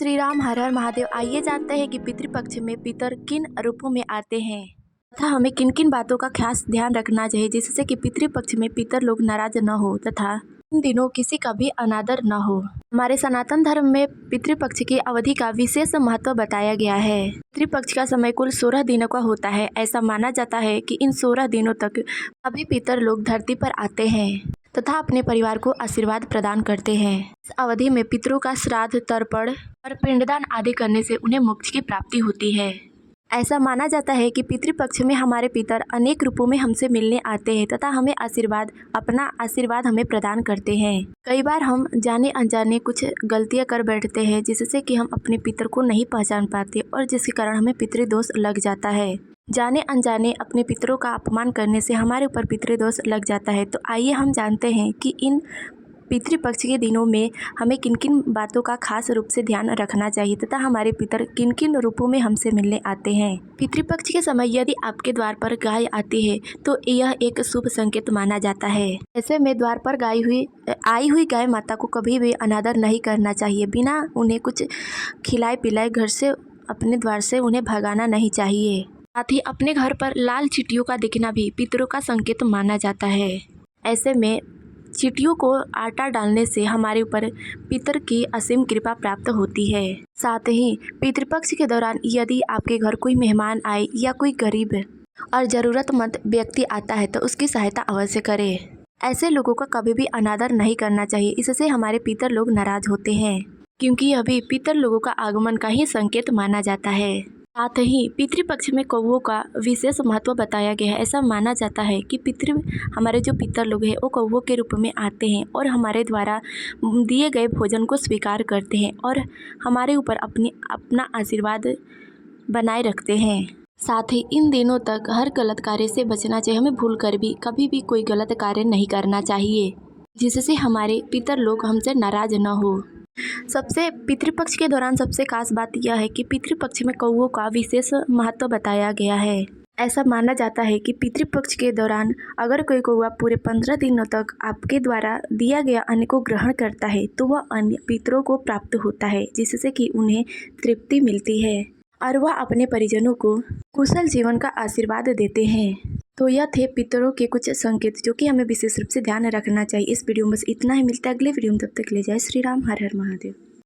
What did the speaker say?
श्री राम हर हर महादेव। आइए जानते हैं कि पितृपक्ष में पितर किन रूपों में आते हैं तथा हमें किन किन बातों का खास ध्यान रखना चाहिए जिससे कि पितृपक्ष में पितर लोग नाराज न हो तथा इन दिनों किसी का भी अनादर न हो। हमारे सनातन धर्म में पितृपक्ष की अवधि का विशेष महत्व बताया गया है। पितृपक्ष का समय कुल 16 दिनों का होता है। ऐसा माना जाता है कि इन 16 दिनों तक सभी पितर लोग धरती पर आते हैं तथा अपने परिवार को आशीर्वाद प्रदान करते हैं। इस अवधि में पितरों का श्राद्ध, तर्पण और पिंडदान आदि करने से उन्हें मोक्ष की प्राप्ति होती है। ऐसा माना जाता है कि पितृपक्ष में हमारे पितर अनेक रूपों में हमसे मिलने आते हैं तथा हमें अपना आशीर्वाद हमें प्रदान करते हैं। कई बार हम जाने अनजाने कुछ गलतियां कर बैठते हैं जिससे कि हम अपने पितर को नहीं पहचान पाते और जिसके कारण हमें पितृदोष लग जाता है। जाने अनजाने अपने पितरों का अपमान करने से हमारे ऊपर पितृदोष लग जाता है। तो आइए हम जानते हैं कि इन पितृपक्ष के दिनों में हमें किन किन बातों का खास रूप से ध्यान रखना चाहिए तथा हमारे पितर किन किन रूपों में हमसे मिलने आते हैं। पितृपक्ष के समय यदि आपके द्वार पर गाय आती है तो यह एक शुभ संकेत माना जाता है। ऐसे में द्वार पर आई हुई गाय माता को कभी भी अनादर नहीं करना चाहिए। बिना उन्हें कुछ खिलाए पिलाए घर से अपने द्वार से उन्हें भगाना नहीं चाहिए। साथ ही अपने घर पर लाल चींटियों का दिखना भी पितरों का संकेत माना जाता है। ऐसे में चींटियों को आटा डालने से हमारे ऊपर पितर की असीम कृपा प्राप्त होती है। साथ ही पितृपक्ष के दौरान यदि आपके घर कोई मेहमान आए या कोई गरीब और ज़रूरतमंद व्यक्ति आता है तो उसकी सहायता अवश्य करें। ऐसे लोगों का कभी भी अनादर नहीं करना चाहिए। इससे हमारे पितर लोग नाराज होते हैं क्योंकि यह भी पितर लोगों का आगमन का ही संकेत माना जाता है। साथ ही पितृपक्ष में कौवों का विशेष महत्व बताया गया है। ऐसा माना जाता है कि हमारे जो पितर लोग हैं वो कौवों के रूप में आते हैं और हमारे द्वारा दिए गए भोजन को स्वीकार करते हैं और हमारे ऊपर अपना आशीर्वाद बनाए रखते हैं। साथ ही इन दिनों तक हर गलत कार्य से बचना चाहिए। हमें भूल कर भी कभी भी कोई गलत कार्य नहीं करना चाहिए जिससे हमारे पितर लोग हमसे नाराज न हो। सबसे पितृपक्ष के दौरान सबसे खास बात यह है कि पितृपक्ष में कौवों का विशेष महत्व बताया गया है। ऐसा माना जाता है कि पितृपक्ष के दौरान अगर कोई कौवा पूरे 15 दिनों तक आपके द्वारा दिया गया अन्न को ग्रहण करता है तो वह अन्न पितरों को प्राप्त होता है जिससे कि उन्हें तृप्ति मिलती है और वह अपने परिजनों को कुशल जीवन का आशीर्वाद देते हैं। तो यह थे पितरों के कुछ संकेत जो कि हमें विशेष रूप से ध्यान रखना चाहिए। इस वीडियो में बस इतना ही। मिलता है अगले वीडियो में, तब तक ले जाए श्री राम हर हर महादेव।